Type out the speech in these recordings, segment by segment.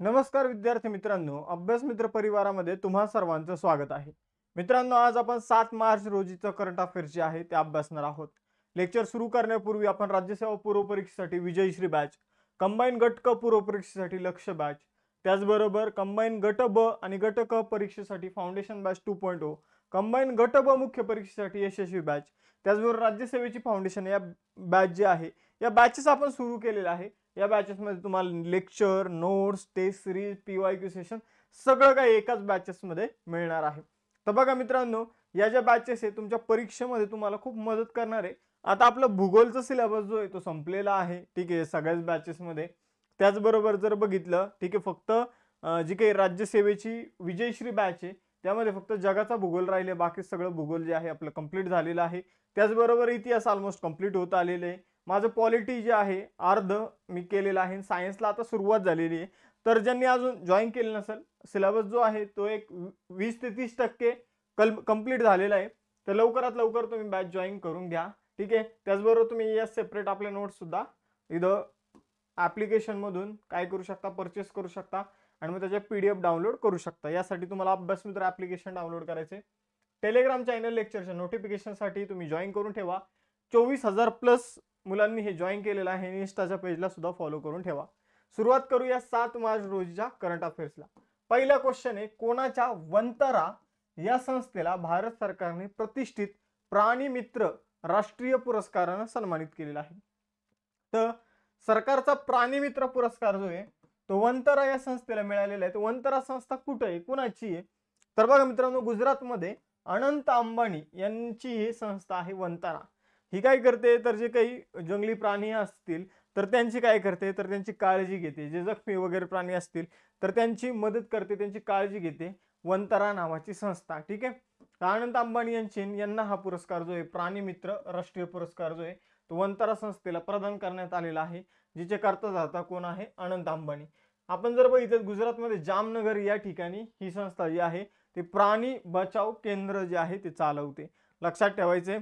नमस्कार विद्यार्थी मित्रांनो, अभ्यास मित्र परिवारामध्ये तुम्हा सर्वांचं स्वागत आहे. मित्रांनो, आज आपण 7 मार्च रोजीचं करंट अफेअर्स जे आहे ते अभ्यासणार आहोत. लेक्चर सुरू करण्यापूर्वी आपण राज्यसेवा पूर्व परीक्षेसाठी विजयश्री बॅच, कंबाईन गट क पूर्व परीक्षेसाठी लक्ष्य बॅच, त्याचबरोबर कंबाईन गट ब आणि गट क परीक्षेसाठी फाउंडेशन बॅच 2.0, कंबाईन गट ब मुख्य परीक्षेसाठी यशस्वी बॅच, त्याचबरोबर राज्यसेवेची फाउंडेशन या बॅच जे आहे या बॅचेस आपण सुरू केलेल्या आहे. या बॅचेसमध्ये तुम्हाला lecture, notes, test series, PYQ session सगळं काही एकाच बॅचेसमध्ये मिळणार आहे. तर बघा मित्रांनो, या ज्या बॅचेस आहे तुमच्या परीक्षेमध्ये तुम्हाला खूप मदत करणार आहे. आता आपलं भूगोलचा सिलेबस जो आहे तो संपलेला आहे, ठीक आहे, सगळ्याच बॅचेसमध्ये. त्याचबरोबर जर बघितलं, ठीक आहे, फक्त जी काही राज्यसेवेची विजयश्री बॅच आहे त्यामध्ये फक्त जगाचा भूगोल राहिले, बाकी सगळं भूगोल जे आहे आपलं कंप्लीट झालेलं आहे. त्याचबरोबर इतिहास ऑलमोस्ट कंप्लीट होत आलेले आहे. माझं पॉलिटी जे आहे अर्ध मी केलेलं आहे, सायन्सला आता सुरुवात झालेली आहे. तर ज्यांनी अजून जॉईन केलं नसेल, सिलेबस जो आहे तो एक 20 ते 30% कंप्लीट झालेला आहे. तर लवकरात लवकर तुम्ही बॅच जॉईन करून घ्या, ठीक आहे. त्याचबरोबर तुम्ही या सेपरेट आपले नोट्स सुद्धा इथं ॲप्लिकेशनमधून काय करू शकता, परचेस करू शकता आणि मग त्याचे PDF डाउनलोड करू शकता. यासाठी तुम्हाला अभ्यास मित्र ॲप्लिकेशन डाउनलोड करायचे. टेलिग्राम चॅनल लेक्चरच्या नोटिफिकेशनसाठी तुम्ही जॉईन करून ठेवा. 24,000 प्लस मुलांनी हे जॉईन केलेलं आहे. इन्स्टाच्या पेजला सुद्धा फॉलो करून ठेवा. सुरुवात करूया 7 मार्च रोजीच्या करंट अफेअर्सला. पहिला क्वेश्चन आहे, कोणाच्या वंतरा या संस्थेला भारत सरकारने प्रतिष्ठित प्राणी मित्र राष्ट्रीय पुरस्काराने सन्मानित केलेला आहे? तर सरकारचा प्राणी मित्र पुरस्कार जो आहे तो वंतरा या संस्थेला मिळालेला आहे. तो वंतरा संस्था कुठे आहे, कुणाची आहे? तर बघा मित्रांनो, गुजरातमध्ये अनंत अंबानी यांची ही संस्था आहे वंतरा. ही काय करते, तर जे काही जंगली प्राणी असतील तर त्यांची काय करते, तर त्यांची काळजी घेते. जे जखमी वगैरे प्राणी असतील तर त्यांची मदत करते, त्यांची काळजी घेते वंतरा नावाची संस्था, ठीक आहे. अनंत अंबानी यांना हा पुरस्कार जो आहे प्राणी मित्र राष्ट्रीय पुरस्कार जो आहे तो वंतरा संस्थेला प्रदान करण्यात आलेला आहे. जिचे कर्ता कोण आहे, अनंत अंबानी. आपण जर बघितलं गुजरातमध्ये जामनगर या ठिकाणी ही संस्था जी आहे ते प्राणी बचाव केंद्र जे आहे ते चालवते, लक्षात ठेवायचे.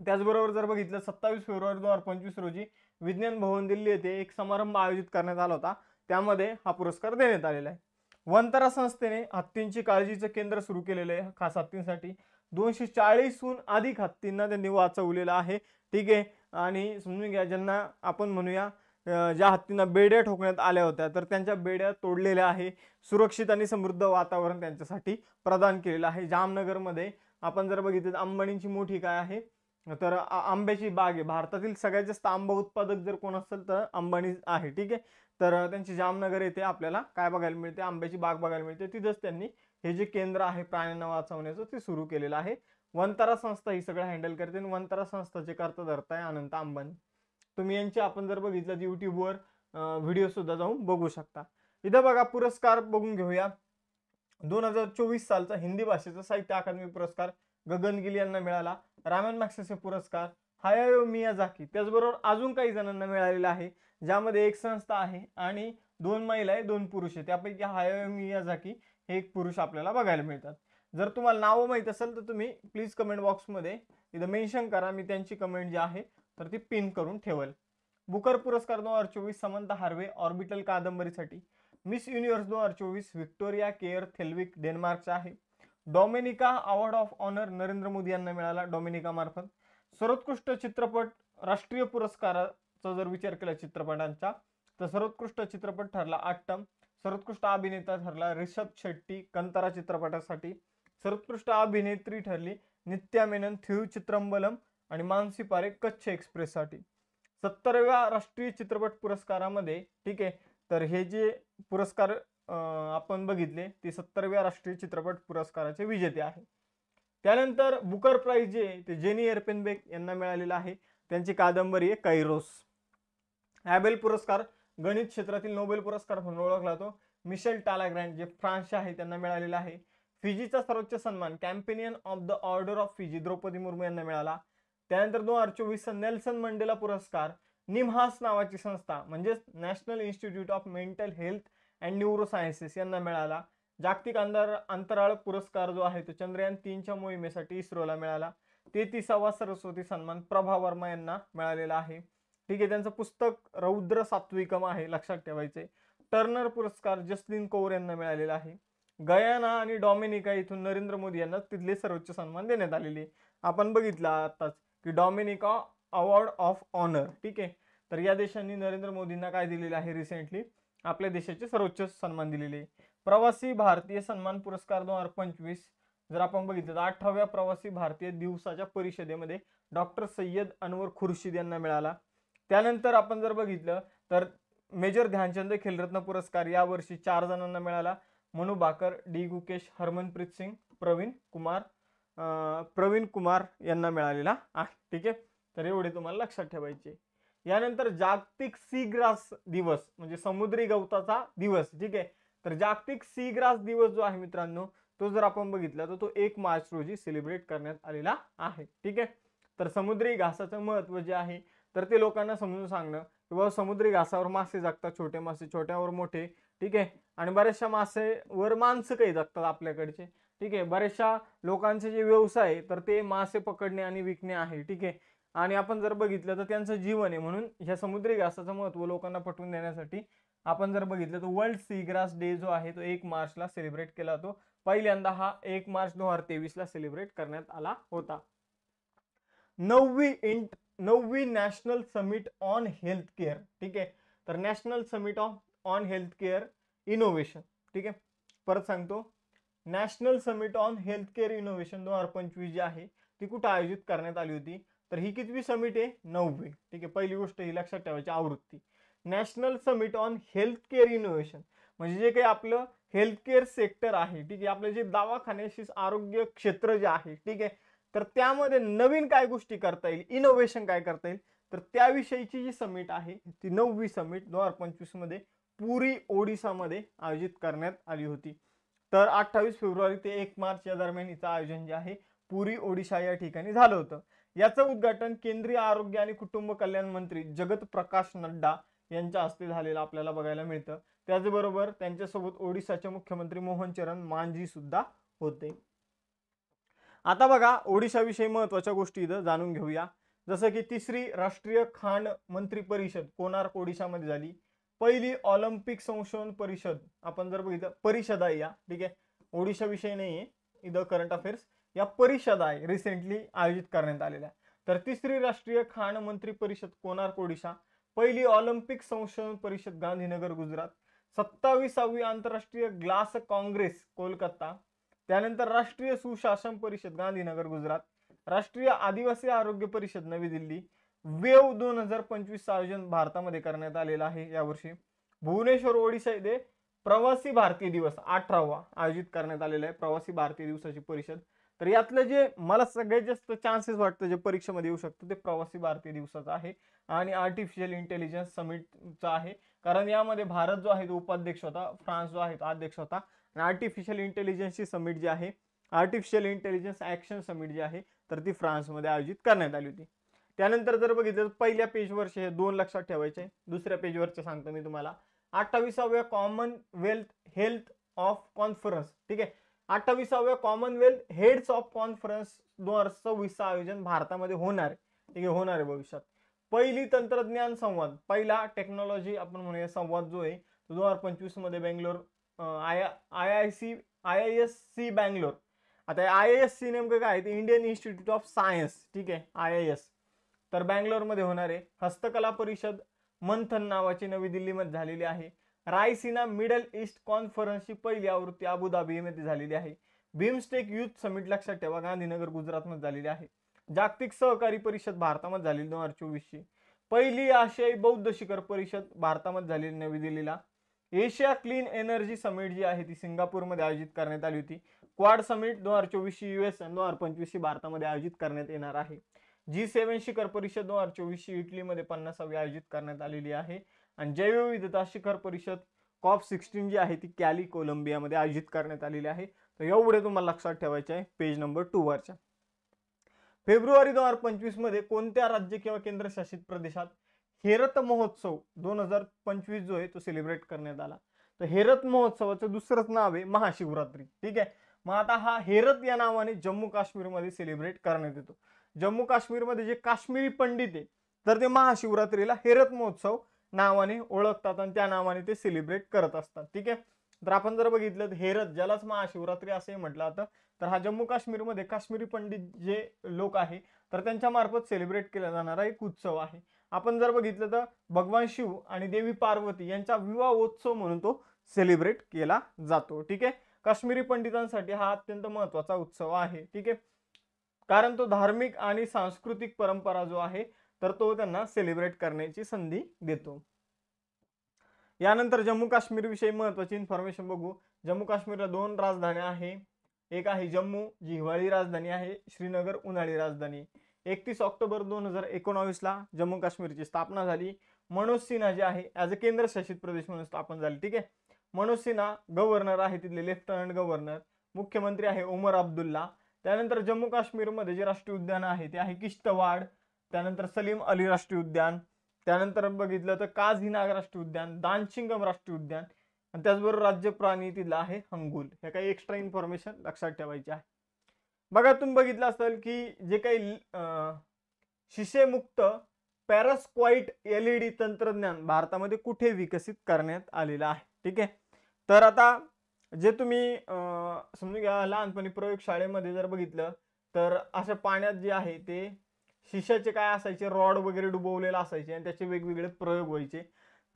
त्याचबरोबर जर बघितलं 27 फेब्रुवारी 2025 रोजी विज्ञान भवन दिल्ली येथे एक समारंभ आयोजित करण्यात आला होता, त्यामध्ये हा पुरस्कार देण्यात आलेला आहे. वंतरा संस्थेने हत्तींची काळजीचं केंद्र सुरू केलेलं आहे खास हत्तींसाठी. 240हून अधिक हत्तींना त्यांनी वाचवलेलं आहे, ठीक आहे. आणि समजून घ्या, ज्यांना आपण म्हणूया ज्या हत्तींना बेड्या ठोकण्यात आल्या होत्या तर त्यांच्या बेड्या तोडलेल्या आहे. सुरक्षित आणि समृद्ध वातावरण त्यांच्यासाठी प्रदान केलेलं आहे. जामनगरमध्ये आपण जर बघितलं अंबानींची मोठी काय आहे, तर आंब्याची बाग आहे. भारतातील सगळ्यात जास्त आंबा उत्पादक जर कोण असेल तर अंबानी आहे, ठीक आहे. तर त्यांची जामनगर येथे आपल्याला काय बघायला मिळते, आंब्याची बाग बघायला मिळते. तिथंच त्यांनी हे जे केंद्र आहे प्राण्यांना वाचवण्याचं ते सुरू केलेलं आहे. वंतरा संस्था ही सगळं हँडल करते आणि वंतरा संस्थाचे कर्ता आहे अनंत अंबानी. तुम्ही यांची आपण जर बघितलं युट्यूबवर व्हिडिओ सुद्धा जाऊन बघू शकता. इथं बघा पुरस्कार बघून घेऊया. 2024 सालचा हिंदी भाषेचा साहित्य अकादमी पुरस्कार गगन गिल यांना मिळाला. रामन मॅग्सेसे पुरस्कार हायायो मियाझाकी, त्याचबरोबर अजून काही जणांना मिळालेला आहे, ज्यामध्ये एक संस्था आहे आणि 2 महिला आहे 2 पुरुष आहे. त्यापैकी हायायो मियाझाकी हे एक पुरुष आपल्याला बघायला मिळतात. जर तुम्हाला नावं माहीत असेल तर तुम्ही प्लीज कमेंट बॉक्समध्ये इथं मेन्शन करा. मी त्यांची कमेंट जी आहे तर ती पिन करून ठेवेल. बुकर पुरस्कार 2024 समंता हार्वे ऑर्बिटल कादंबरीसाठी. Miss Universe 2024 Victoria Kjaer Theilvig डेन्मार्कचा आहे. Dominica award of honour Narendra Modi यांना मिळाला डॉमिनिका मार्फत. सर्वोत्कृष्ट चित्रपट राष्ट्रीय पुरस्काराचा जर विचार केला चित्रपटांचा तर सर्वोत्कृष्ट चित्रपट ठरला आट्टम. सर्वोत्कृष्ट अभिनेता ठरला ऋषभ शेट्टी कंतारा चित्रपटासाठी. सर्वोत्कृष्ट अभिनेत्री ठरली नित्या मेनन थिरू चित्रंबलम आणि मानसी पारे कच्छ एक्सप्रेससाठी. 70व्या राष्ट्रीय चित्रपट पुरस्कारामध्ये, ठीक आहे, तर हे जे पुरस्कार आपण बघितले ते 70व्या राष्ट्रीय चित्रपट पुरस्काराचे विजेते आहे. त्यानंतर बुकर प्राइज जे ते जेनी एरपेनबेक यांना मिळालेला आहे. त्यांची कादंबरी आहे कैरोस. ॲबेल पुरस्कार गणित क्षेत्रातील नोबेल पुरस्कार म्हणून ओळखला जातो. मिशेल टालाग्रँड जे फ्रान्सचे आहे त्यांना मिळालेला आहे. फिजीचा सर्वोच्च सन्मान companion of the order of Fiji Draupadi Murmu यांना मिळाला. त्यानंतर 2024 नेल्सन मंडेला पुरस्कार निमहास नावाची संस्था म्हणजेच national institute of mental health and neurosciences यांना मिळाला. जागतिक अंतराळ पुरस्कार जो आहे तो चंद्रयान 3च्या मोहिमेसाठी इस्रोला मिळाला. 33वा सरस्वती सन्मान प्रभा वर्मा यांना मिळालेला आहे, ठीक आहे. त्यांचं पुस्तक रौद्र सात्विकम आहे, लक्षात ठेवायचे. टर्नर पुरस्कार जसलीन कौर यांना मिळालेला आहे. गयाना आणि डॉमिनिका इथून नरेंद्र मोदी यांना तिथले सर्वोच्च सन्मान देण्यात आलेले. आपण बघितलं आताच की डॉमिनिका अवॉर्ड ऑफ ऑनर, ठीक आहे. तर या देशांनी नरेंद्र मोदींना काय दिलेले आहे, रिसेंटली आपल्या देशाचे सर्वोच्च सन्मान दिलेले. प्रवासी भारतीय सन्मान पुरस्कार 2025 जर आपण बघितलं तर 18व्या प्रवासी भारतीय दिवसाच्या परिषदेमध्ये डॉक्टर सय्यद अनवर खुर्शीद यांना मिळाला. त्यानंतर आपण जर बघितलं तर मेजर ध्यानचंद खेलरत्न पुरस्कार यावर्षी 4 जणांना मिळाला. मनू भाकर, डी गुकेश, हरमनप्रीत सिंग, प्रवीण कुमार यांना मिळालेला आहे, ठीक आहे. तर एवढे तुम्हाला लक्षात ठेवायचे. यानंतर जागतिक सी ग्रास दिवस म्हणजे समुद्री गवताचा दिवस, ठीक आहे. तर जागतिक सी ग्रास दिवस जो आहे मित्रांनो, तो जर आपण बघितला तर तो 1 मार्च रोजी सेलिब्रेट करण्यात आलेला आहे, ठीक आहे. तर समुद्री घासाचं महत्व जे आहे तर ते लोकांना समजून सांगणं किंवा समुद्री घासावर मासे जगतात, छोटे मासे, छोट्यावर मोठे, ठीक आहे. आणि बऱ्याचशा मासेवर माणसं काही जगतात आपल्याकडचे, ठीक आहे. बऱ्याचशा लोकांचे जे व्यवसाय आहे तर ते मासे पकडणे आणि विकणे आहे, ठीक आहे. आणि आपण जर बघितलं तर त्यांचं जीवन आहे. म्हणून ह्या समुद्री घासाचं महत्व लोकांना पटवून देण्यासाठी आपण जर बघितलं तर वर्ल्ड सी ग्रास डे जो आहे तो 1 मार्चला सेलिब्रेट केला जातो. पहिल्यांदा हा 1 मार्च 2023ला सेलिब्रेट करण्यात आला होता. 9वी national summit on health care, ठीक आहे. तर national summit on health care innovation, ठीक आहे. परत सांगतो, national summit on health care innovation 2025 जी आहे ती कुठं आयोजित करण्यात आली होती. तर ही कितवी समिट आहे, 9वी, ठीक आहे. पहिली गोष्ट ही लक्षात ठेवायची, आवृत्ती. National summit on health care innovation म्हणजे जे काही आपलं हेल्थ केअर सेक्टर आहे, ठीक आहे, आपले जे दवाखान्याशी आरोग्य क्षेत्र जे आहे, ठीक आहे. तर त्यामध्ये नवीन काय गोष्टी करता येईल, इनोव्हेशन काय करता येईल, तर त्याविषयीची जी समिट आहे ती 9वी समिट 2025 मध्ये पुरी ओडिसामध्ये आयोजित करण्यात आली होती. तर 28 फेब्रुवारी ते 1 मार्च या दरम्यान हिचं आयोजन जे आहे पुरी ओडिशा या ठिकाणी झालं होतं. याचं उद्घाटन केंद्रीय आरोग्य आणि कुटुंब कल्याण मंत्री जगत प्रकाश नड्डा यांच्या हस्ते झालेलं आपल्याला बघायला मिळतं. त्याचबरोबर त्यांच्यासोबत ओडिशाचे मुख्यमंत्री मोहन चरण मांझी सुद्धा होते. आता बघा, ओडिशाविषयी महत्त्वाच्या गोष्टी इथं जाणून घेऊया. जसं की 3री राष्ट्रीय खाण मंत्री परिषद कोणार्क ओडिशामध्ये झाली. पहिली ऑलिम्पिक संशोधन परिषद आपण जर बघितलं, परिषद आहे या, ठीक आहे. ओडिशा विषय नाहीये इथं, करंट अफेअर्स या परिषद आहे रिसेंटली आयोजित करण्यात आलेल्या. तर 3री राष्ट्रीय खाण मंत्री परिषद कोणार्क ओडिशा. पहिली ऑलिम्पिक संशोधन परिषद गांधीनगर गुजरात. 27वी आंतरराष्ट्रीय ग्लास काँग्रेस कोलकाता. त्यानंतर राष्ट्रीय सुशासन परिषद गांधीनगर गुजरात. राष्ट्रीय आदिवासी आरोग्य परिषद नवी दिल्ली. वेव 2025 आयोजन भारतामध्ये करण्यात आलेला आहे यावर्षी. भुवनेश्वर ओडिशा येथे प्रवासी भारतीय दिवस 18वा आयोजित करण्यात आलेला आहे, प्रवासी भारतीय दिवसाची परिषद. तर यातलं जे मला सगळ्यात जास्त चान्सेस वाटतं जे परीक्षेमध्ये येऊ शकतं ते प्रवासी भारतीय दिवसाचं आहे आणि आर्टिफिशियल इंटेलिजन्स समिटचा आहे. कारण यामध्ये भारत जो आहे तो उपाध्यक्ष होता, फ्रान्स जो आहे तो अध्यक्ष होता. आणि आर्टिफिशियल इंटेलिजन्सची समिट जी आहे, आर्टिफिशियल इंटेलिजन्स ॲक्शन समिट जी आहे तर ती फ्रान्समध्ये आयोजित करण्यात आली होती. त्यानंतर जर बघितलं तर पहिल्या पेजवरचे हे 2 लक्षात ठेवायचे. दुसऱ्या पेजवरचे सांगतो मी तुम्हाला. 28व्या कॉमनवेल्थ हेल्थ ऑफ कॉन्फरन्स, ठीक आहे. 28व्या कॉमनवेल्थ हेड्स ऑफ कॉन्फरन्स 2026 आयोजन भारतामध्ये होणार आहे, ठीक आहे, होणार आहे भविष्यात. पहिली तंत्रज्ञान संवाद, पहिला टेक्नॉलॉजी आपण म्हणूया संवाद जो आहे तो 2025 मध्ये बेंगलोर IISc बँगलोर. आता IISc नेमकं काय ते इंडियन इन्स्टिट्यूट ऑफ सायन्स, ठीक आहे, IIS. तर बँगलोरमध्ये होणार आहे. हस्तकला परिषद मंथन नावाची नवी दिल्लीमध्ये झालेली आहे. रायसिना मिडल ईस्ट कॉन्फरन्सची पहिली आवृत्ती अबुधाबीमध्ये झालेली आहे. बिमस्टेक युथ समिट लक्षात ठेवा गांधीनगर गुजरातमध्ये झालेली आहे. जागतिक सहकारी परिषद भारतामध्ये झालेली 2024ची. पहिली आशियाई बौद्ध शिखर परिषद भारतामध्ये झालेली नवी दिल्लीला. एशिया क्लीन एनर्जी समिट जी आहे ती सिंगापूरमध्ये आयोजित करण्यात आली होती. क्वाड समिट 2024 US आणि 2025 भारतामध्ये आयोजित करण्यात येणार आहे. G7 शिखर परिषद 2024 इटलीमध्ये 50वी आयोजित करण्यात आलेली आहे. आणि जैवविविधता शिखर परिषद COP16 जी आहे ती कॅली कोलंबियामध्ये आयोजित करण्यात आलेली आहे. तर एवढे तुम्हाला लक्षात ठेवायचे आहे पेज नंबर 2 वरच्या. फेब्रुवारी 2025 मध्ये कोणत्या राज्य किंवा केंद्रशासित प्रदेशात हेरत महोत्सव 2025 जो आहे तो सेलिब्रेट करण्यात आला. तर हेरत महोत्सवाचं दुसरंच नाव आहे महाशिवरात्री, ठीक आहे. मग आता हा हेरत या नावाने जम्मू काश्मीरमध्ये सेलिब्रेट करण्यात येतो. जम्मू काश्मीरमध्ये जे काश्मीरी पंडित आहे तर ते महाशिवरात्रीला हेरत महोत्सव नावाने ओळखतात आणि त्या नावाने ते सेलिब्रेट करत असतात. ठीक आहे. तर आपण जर बघितलं हेरत ज्यालाच महाशिवरात्री असे म्हटलं जातं, तर हा जम्मू काश्मीरमध्ये काश्मीरी पंडित जे लोक आहे तर त्यांच्या मार्फत सेलिब्रेट केला जाणारा एक उत्सव आहे. आपण जर बघितलं तर भगवान शिव आणि देवी पार्वती यांचा विवाहोत्सव म्हणून तो सेलिब्रेट केला जातो. ठीक आहे. काश्मीरी पंडितांसाठी हा अत्यंत महत्त्वाचा उत्सव आहे. ठीक आहे. कारण तो धार्मिक आणि सांस्कृतिक परंपरा जो आहे तर तो त्यांना सेलिब्रेट करण्याची संधी देतो. यानंतर जम्मू काश्मीर विषयी महत्त्वाची इन्फॉर्मेशन बघू. जम्मू काश्मीरला 2 राजधान्या आहे. एक आहे जम्मू जी हिवाळी राजधानी आहे, श्रीनगर उन्हाळी राजधानी. 31 ऑक्टोबर 2019 ला जम्मू काश्मीरची स्थापना झाली. मनोज सिन्हा जे आहे ॲज अ केंद्रशासित प्रदेश म्हणून स्थापन झाली. ठीक आहे. मनोज सिन्हा गव्हर्नर आहे, तिथले लेफ्टनंट गव्हर्नर. मुख्यमंत्री आहे उमर अब्दुल्ला. त्यानंतर जम्मू काश्मीरमध्ये जे राष्ट्रीय उद्यान आहे ते आहे किश्तवाड, त्यानंतर सलीम अली राष्ट्रीय उद्यान, त्यानंतर बघितलं तर काझीनागा राष्ट्रीय उद्यान, दानशिंगम राष्ट्रीय उद्यान आणि त्याचबरोबर राज्य प्राणी तिथला आहे हंगुल. हे काही एक्स्ट्रा इन्फॉर्मेशन लक्षात ठेवायची आहे. बघा तुम्ही बघितलं असेल की जे काही शिशेमुक्त पॅरास्क्वाईट LED तंत्रज्ञान भारतामध्ये कुठे विकसित करण्यात आलेलं आहे. ठीक आहे. तर आता जे तुम्ही समजून घ्या लहानपणी प्रयोगशाळेमध्ये जर बघितलं तर अशा पाण्यात जे आहे ते शिशाचे काय असायचे रॉड वगैरे डुबवलेला असायचे आणि त्याचे वेगवेगळे प्रयोग व्हायचे.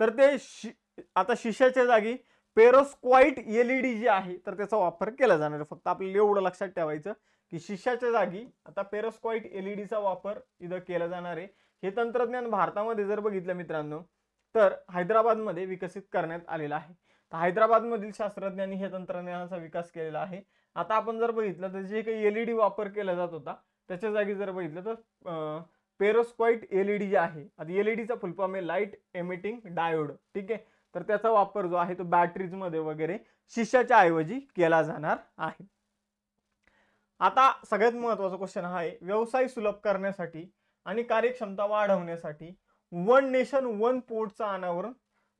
तर ते आता शिशाच्या जागी पेरोस्क्वाईट LED जे आहे तर त्याचा वापर केला जाणार आहे. फक्त आपल्याला एवढं लक्षात ठेवायचं की शिशाच्या जागी आता पेरोस्क्वाईट LEDचा वापर इथं केला जाणार आहे. हे तंत्रज्ञान भारतामध्ये जर बघितलं मित्रांनो तर हैदराबादमध्ये विकसित करण्यात आलेलं आहे. तर हैदराबादमधील शास्त्रज्ञांनी हे तंत्रज्ञानाचा विकास केलेला आहे. आता आपण जर बघितलं तर जे काही LED वापर केला जात होता त्याच्या जागी जर बघितलं तर पेरोस्क्वाईट LED जे आहे, आता LEDचा फुल फॉर्म आहे लाईट एमिटिंग डायोड. ठीक आहे. तर त्याचा वापर जो आहे तो बॅटरीज मध्ये वगैरे शिशाच्या ऐवजी केला जाणार आहे. आता सगळ्यात महत्त्वाचा क्वेश्चन हा आहे, व्यवसाय सुलभ करण्यासाठी आणि कार्यक्षमता वाढवण्यासाठी वन नेशन वन पोर्टचं अनावरण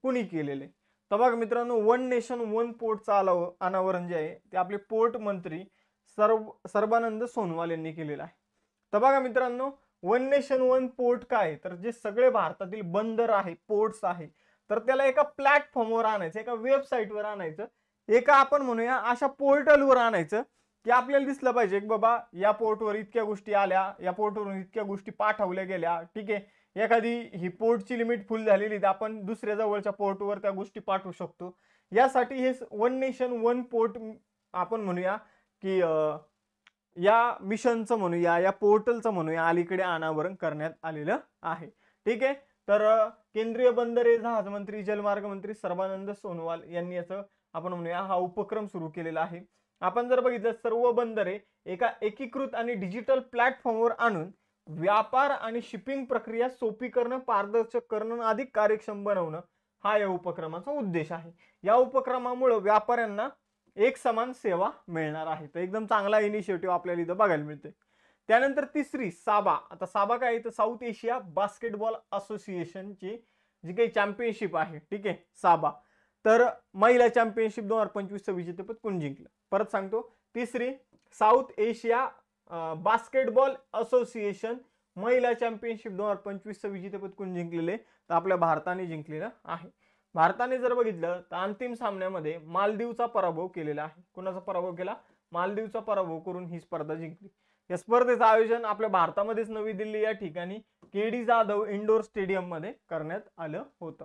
कुणी केलेले? तर बघा मित्रांनो, वन नेशन वन पोर्टचं अनावरण जे आहे ते आपले पोर्ट मंत्री सर्बानंद सोनोवाल यांनी केलेलं आहे. तर बघा मित्रांनो, वन नेशन वन पोर्ट काय, तर जे सगळे भारतातील बंदर आहे, पोर्ट्स आहे, तर त्याला एका प्लॅटफॉर्मवर आणायचं, एका वेबसाईटवर आणायचं, एका आपण म्हणूया अशा पोर्टलवर आणायचं की आपल्याला दिसलं पाहिजे की बाबा या पोर्टवर इतक्या गोष्टी आल्या, या पोर्टवरून इतक्या गोष्टी पाठवल्या गेल्या. ठीक आहे. एखादी ही पोर्टची लिमिट फुल झालेली तर आपण दुसऱ्या जवळच्या पोर्टवर त्या गोष्टी पाठवू शकतो. यासाठी हे वन नेशन वन पोर्ट आपण म्हणूया की या मिशनचं म्हणूया, या पोर्टलचं म्हणूया अलीकडे अनावरण करण्यात आलेलं आहे. ठीक आहे. तर केंद्रीय बंदरे जहाज मंत्री जलमार्ग मंत्री सर्बानंद सोनोवाल यांनी याचं आपण म्हणूया हा उपक्रम सुरू केलेला आहे. आपण जर बघितलं सर्व बंदरे एका एकीकृत आणि डिजिटल प्लॅटफॉर्मवर आणून व्यापार आणि शिपिंग प्रक्रिया सोपी करणं, पारदर्शक करणं, अधिक कार्यक्षम बनवणं हा या उपक्रमाचा उद्देश आहे. या उपक्रमामुळे व्यापाऱ्यांना एक समान सेवा मिळणार आहे. तर एकदम चांगला इनिशिएटिव्ह आपल्याला इथं बघायला मिळते. त्यानंतर तिसरी साबा. आता साबा काय आहे तर साऊथ एशिया बास्केटबॉल असोसिएशनची जी काही चॅम्पियनशिप आहे. ठीक आहे. साबा. तर महिला चॅम्पियनशिप 2025चं विजेतेपद कोण जिंकलं? परत सांगतो, तिसरी साऊथ एशिया बास्केटबॉल असोसिएशन महिला चॅम्पियनशिप 2025चं विजेतेपद कोण जिंकलेले? तर आपल्या भारताने जिंकलेलं आहे. भारताने जर बघितलं तर अंतिम सामन्यामध्ये मालदीवचा पराभव केलेला आहे. कोणाचा पराभव केला? मालदीवचा पराभव करून ही स्पर्धा जिंकली. या स्पर्धेचं आयोजन आपल्या भारतामध्येच नवी दिल्ली या ठिकाणी KD जाधव इंडोर स्टेडियम मध्ये करण्यात आलं होतं.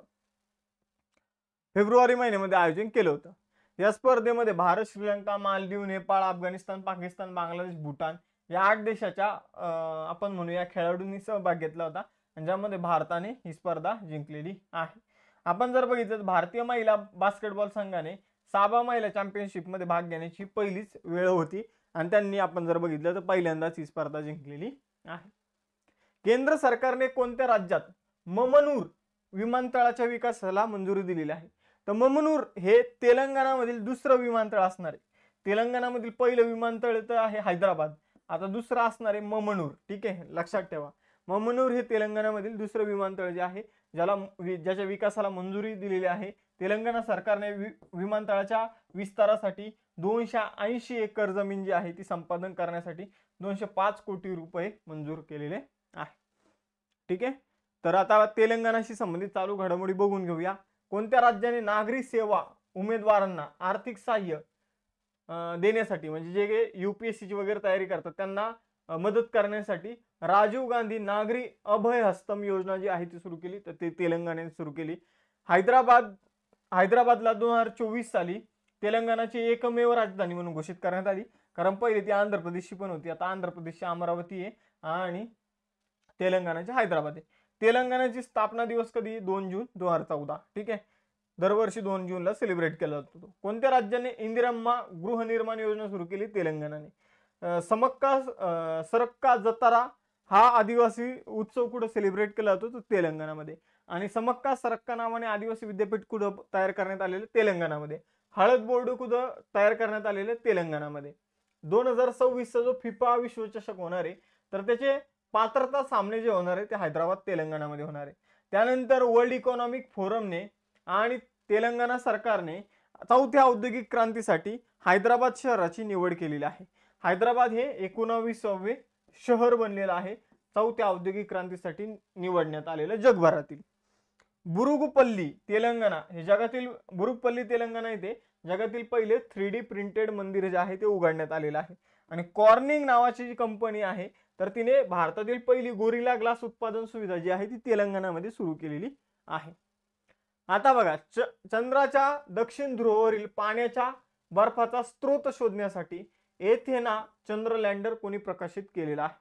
फेब्रुवारी महिन्यामध्ये आयोजन केलं होतं. या स्पर्धेमध्ये भारत, श्रीलंका, मालदीव, नेपाळ, अफगाणिस्तान, पाकिस्तान, बांगलादेश, भूटान या 8 देशाच्या आपण म्हणूया खेळाडूंनी सहभाग घेतला होता आणि ज्यामध्ये भारताने ही स्पर्धा जिंकलेली आहे. आपण जर बघितलं तर भारतीय महिला बास्केटबॉल संघाने साबा महिला चॅम्पियनशिप मध्ये भाग घेण्याची पहिलीच वेळ होती आणि त्यांनी आपण जर बघितलं तर पहिल्यांदाच ही स्पर्धा जिंकलेली आहे. केंद्र सरकारने कोणत्या राज्यात ममनूर विमानतळाच्या विकासाला मंजुरी दिलेली आहे? तर ममनूर हे तेलंगणामधील दुसरं विमानतळ असणार आहे. तेलंगणामधील पहिलं विमानतळ तर आहे हैदराबाद, आता दुसरं असणार आहे ममनूर. ठीक आहे. लक्षात ठेवा, ममनूर हे तेलंगणामधील दुसरं विमानतळ जे आहे ज्याच्या विकासाला मंजुरी दिलेली आहे. तेलंगणा सरकारने विमानतळाच्या विस्तारासाठी 280 एकर जमीन जी आहे ती संपादन करण्यासाठी 205 कोटी रुपये मंजूर केलेले आहे. ठीक आहे. तर आता तेलंगणाशी संबंधित चालू घडामोडी बघून घेऊया. कोणत्या राज्याने नागरी सेवा उमेदवारांना आर्थिक सहाय्य देण्यासाठी, म्हणजे जे UPSC ची वगैरे तयारी करतात त्यांना मदत करण्यासाठी राजीव गांधी नागरी अभय हस्तम योजना जी आहे ती सुरू केली, तर ते तेलंगणाने सुरू केली. हैदराबादला 2024 साली तेलंगणाची एकमेव राजधानी म्हणून घोषित करण्यात आली, कारण पहिले ती आंध्र प्रदेशची पण होती. आता आंध्र प्रदेशची अमरावती आहे आणि तेलंगणाची हैदराबाद आहे. तेलंगणाची स्थापना दिवस कधी? 2 जून 2014. ठीक आहे, दरवर्षी 2 जूनला सेलिब्रेट केला जातो. कोणत्या राज्याने इंदिरम्मा गृहनिर्माण योजना सुरू केली? तेलंगणाने. सरक्का जतारा हा आदिवासी उत्सव कुठं सेलिब्रेट केला जातो? तो तेलंगणामध्ये. आणि समक्का सरक्का नावाने आदिवासी विद्यापीठ कुठं तयार करण्यात आलेले? तेलंगणामध्ये. हळद बोर्ड कुठं तयार करण्यात आलेले? तेलंगणामध्ये. 2026 चा जो फिफा विश्वचषक होणार आहे, तर त्याचे पात्रता सामने जे होणार आहे ते हैदराबाद तेलंगणामध्ये होणार आहे. त्यानंतर वर्ल्ड इकॉनॉमिक फोरमने आणि तेलंगणा सरकारने चौथ्या औद्योगिक क्रांतीसाठी हैदराबाद शहराची निवड केलेली आहे. हैदराबाद हे 19वे शहर बनलेलं आहे चौथ्या औद्योगिक क्रांतीसाठी निवडण्यात आलेलं जगभरातील. बुरुगपल्ली तेलंगणा हे बुरुगपल्ली तेलंगणा येथे जगातील पहिले 3D प्रिंटेड मंदिर जे आहे ते उघडण्यात आलेलं आहे. आणि कॉर्निंग नावाची जी कंपनी आहे, तर तिने भारतातील पहिली गोरिला ग्लास उत्पादन सुविधा जी आहे ती तेलंगणामध्ये सुरू केलेली आहे. आता बघा, चंद्राच्या दक्षिण ध्रुवावरील पाण्याच्या बर्फाचा स्रोत शोधण्यासाठी एथेना चंद्र लँडर कोणी प्रकाशित केलेला आहे?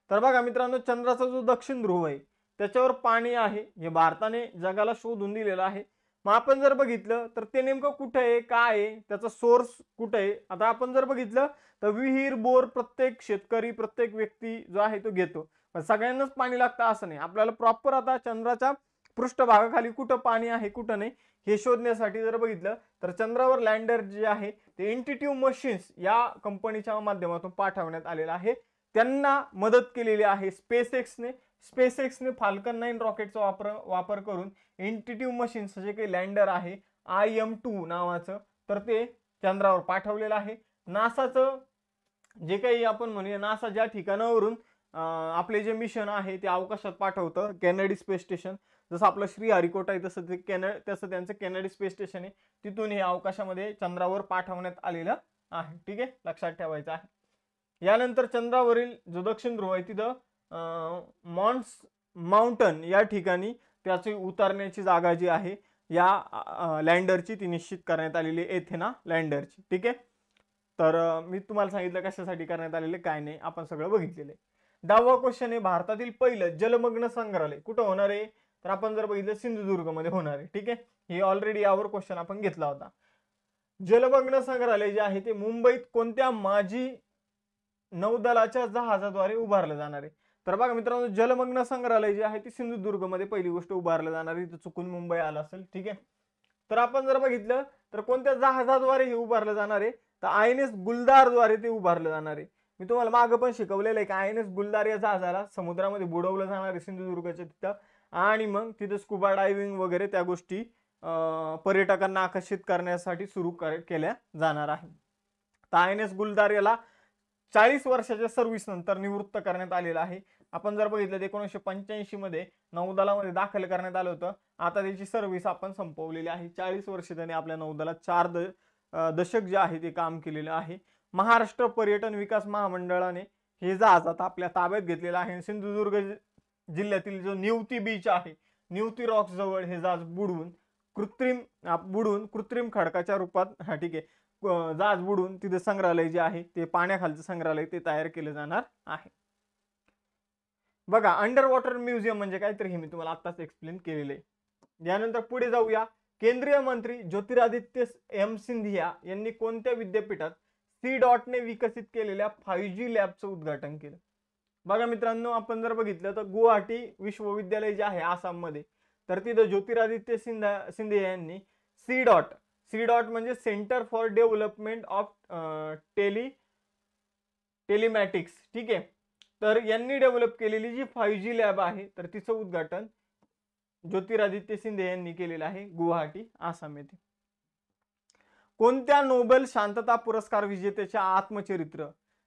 तर बघा मित्रांनो, चंद्राचा जो दक्षिण ध्रुव आहे त्याच्यावर पाणी आहे, हे भारताने जगाला शोधून दिलेलं आहे. मग आपण जर बघितलं तर ते नेमकं कुठे आहे, काय आहे, त्याचा सोर्स कुठे आहे? आता आपण जर बघितलं तर विहीर, बोर प्रत्येक शेतकरी, प्रत्येक व्यक्ती जो आहे तो घेतो, पण सगळ्यांनाच पाणी लागतं असं नाही. आपल्याला प्रॉपर आता चंद्राच्या पृष्ठभागाखाली कुठं पाणी आहे कुठं नाही हे शोधण्यासाठी जर बघितलं तर चंद्रावर लँडर जे आहे ते इंट्युटिव्ह मशीन्स या कंपनीच्या माध्यमातून पाठवण्यात आलेलं आहे. त्यांना मदत केलेली आहे स्पेसएक्सने फाल्कन 9 रॉकेटचा वापर करून इंट्युटिव्ह मशीन्स जे काही लँडर आहे IM-2 नावाचं, तर ते चंद्रावर पाठवलेलं आहे. नासाचं जे काही आपण म्हणूया, नासा ज्या ठिकाणावरून आपले जे मिशन आहे ते अवकाशात पाठवतं, केनेडी स्पेस स्टेशन, जसं आपलं श्रीहरिकोटा आहे तसं त्यांचं केनेडी स्पेस स्टेशन आहे, तिथून हे अवकाशामध्ये चंद्रावर पाठवण्यात आलेलं आहे. ठीक आहे, लक्षात ठेवायचं आहे. यानंतर चंद्रावरील जो दक्षिण ध्रुव आहे तिथं मॉन्स माउंटन या ठिकाणी त्याची उतरण्याची जागा जी आहे या लँडरची ती निश्चित करण्यात आलेली एथेना लँडरची. ठीक आहे, तर मी तुम्हाला सांगितलं कशासाठी करण्यात आलेले काय नाही, आपण सगळं बघितलेलं आहे. 10वा क्वेश्चन आहे, भारतातील पहिलं जलमग्न संग्रहालय कुठं होणार आहे? तर आपण जर बघितलं सिंधुदुर्ग मध्ये होणार आहे. ठीक आहे, हे ऑलरेडी यावर क्वेश्चन आपण घेतला होता. जलमग्न संग्रहालय जे आहे ते मुंबईत कोणत्या माजी नौदलाच्या जहाजाद्वारे उभारलं जाणार आहे? तर बघा मित्रांनो, जलमग्न संग्रहालय जे आहे ते सिंधुदुर्ग मध्ये पहिली गोष्ट उभारलं जाणार आहे, चुकून मुंबई आलं असेल. ठीक आहे, तर आपण जर बघितलं तर कोणत्या जहाजाद्वारे हे उभारलं जाणार आहे? तर INS गुलदारद्वारे ते उभारलं जाणार आहे. मी तुम्हाला मागं पण शिकवलेलं आहे की INS गुलदार या जहाजाला समुद्रामध्ये बुडवलं जाणार आहे सिंधुदुर्गच्या तिथं, आणि मग तिथे स्कुबा डायव्हिंग वगैरे त्या गोष्टी पर्यटकांना आकर्षित करण्यासाठी सुरू केल्या जाणार आहे. तर INS गुलदार याला 40 वर्षाच्या सर्व्हिस नंतर निवृत्त करण्यात आलेलं आहे. आपण जर बघितलं 1985 मध्ये नौदलामध्ये दाखल करण्यात आलं होतं, आता त्याची सर्व्हिस आपण संपवलेली आहे. 40 वर्ष त्याने आपल्या नौदलात 4 दशक जे आहे ते काम केलेलं आहे. महाराष्ट्र पर्यटन विकास महामंडळाने हे जहाज आता आपल्या ताब्यात घेतलेलं आहे. सिंधुदुर्ग जिल्ह्यातील जो निवती बीच आहे, निवती रॉक्स जवळ हे जहाज बुडून कृत्रिम खडकाच्या रूपात, ठीक आहे, जहाज बुडून तिथे संग्रहालय जे आहे ते पाण्याखालचं संग्रहालय ते तयार केलं जाणार आहे. बघा, अंडर वॉटर म्युझियम म्हणजे काय, तर हे मी तुम्हाला आताच एक्सप्लेन केलेलं आहे. यानंतर पुढे जाऊया. केंद्रीय मंत्री ज्योतिरादित्य सिंधिया यांनी कोणत्या विद्यापीठात C.ने विकसित केलेल्या 5G लॅबचं उद्घाटन केलं? बघा मित्रांनो, आपण जर बघितलं तर गुवाहाटी विश्वविद्यालय जे आहे आसाममध्ये, तर तिथं ज्योतिरादित्य सिंधिया यांनी C. म्हणजे centre for development of telematics, ठीक आहे, तर यांनी डेव्हलप केलेली जी 5G लॅब आहे तर तिचं उद्घाटन ज्योतिरादित्य सिंधिया यांनी केलेलं आहे गुवाहाटी आसाम येथे. कोणत्या नोबेल शांतता पुरस्कार विजेत्याचे आत्मचरित्र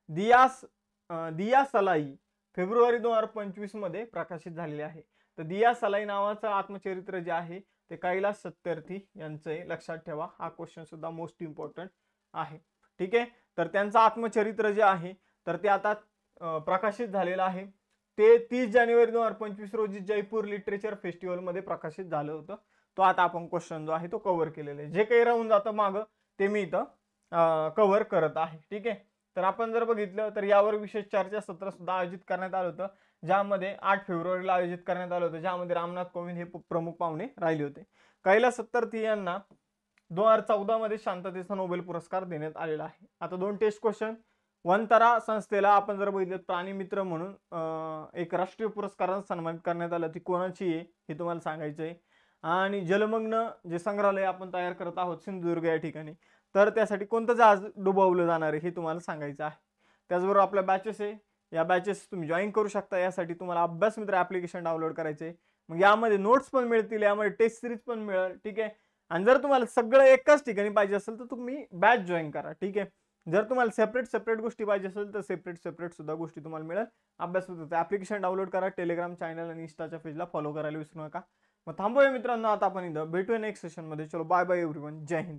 दिया सलाई फेब्रुवारी 2025 मध्ये प्रकाशित झालेले आहे? तर दिया सलाई नावाचं आत्मचरित्र जे आहे ते कैलास सत्यार्थी यांचं आहे, लक्षात ठेवा. हा क्वेश्चन सुद्धा मोस्ट इम्पॉर्टंट आहे. ठीक आहे. तर त्यांचं आत्मचरित्र जे आहे तर ते आता प्रकाशित झालेलं आहे. ते 30 जानेवारी 2025 रोजी जयपूर लिटरेचर फेस्टिवल मध्ये प्रकाशित झालं होतं. तो आता आपण क्वेश्चन जो आहे तो कव्हर केलेला आहे. जे काही राहून जातं मागं ते मी इथं कव्हर करत आहे. ठीक आहे. तर आपण जर बघितलं तर यावर विशेष चर्चासत्र सुद्धा आयोजित करण्यात आलं होतं, ज्यामध्ये 8 फेब्रुवारीला आयोजित करण्यात आलं होतं, ज्यामध्ये रामनाथ कोविंद हे प्रमुख पाहुणे राहिले होते. कैलास सत्यार्थी यांना 2014 मध्ये शांततेचा नोबेल पुरस्कार देण्यात आलेला आहे. आता 2 टेस्ट क्वेश्चन. वनतारा संस्थेला आपण जर बघितलं प्राणी मित्र म्हणून एक राष्ट्रीय पुरस्काराने सन्मानित करण्यात आलं, ती कोणाची आहे हे तुम्हाला सांगायचं आहे. आणि जलमग्न जे संग्रहालय आपण तयार करत आहोत सिंधुदुर्ग या ठिकाणी, तर त्यासाठी कोणतं जहाज डुबवलं जाणार आहे हे तुम्हाला सांगायचं आहे. त्याचबरोबर आपल्या बॅचेस आहे, या बॅचेस तुम्ही जॉईन करू शकता. यासाठी तुम्हाला अभ्यास मित्र ॲप्लिकेशन डाउनलोड करायचे. मग यामध्ये नोट्स पण मिळतील, यामध्ये टेस्ट सिरीज पण मिळेल. ठीक आहे. आणि जर तुम्हाला सगळं एकाच ठिकाणी पाहिजे असेल तर तुम्ही बॅच जॉईन करा. ठीक आहे. जर तुम्हाला सेपरेट गोष्टी पाहिजे असेल तर सेपरेट सुद्धा गोष्टी तुम्हाला मिळेल. अभ्यास मित्राचं ॲप्लिकेशन डाउनलोड करा. टेलिग्राम चॅनल आणि इंस्टाच्या पेजला फॉलो करायला विसरू नका. मग थांबूया मित्रांनो आता आपण इथं भेटूया नेक्स्ट सेशनमध्ये. चलो बाय बाय एव्हरीवन. जय हिंद.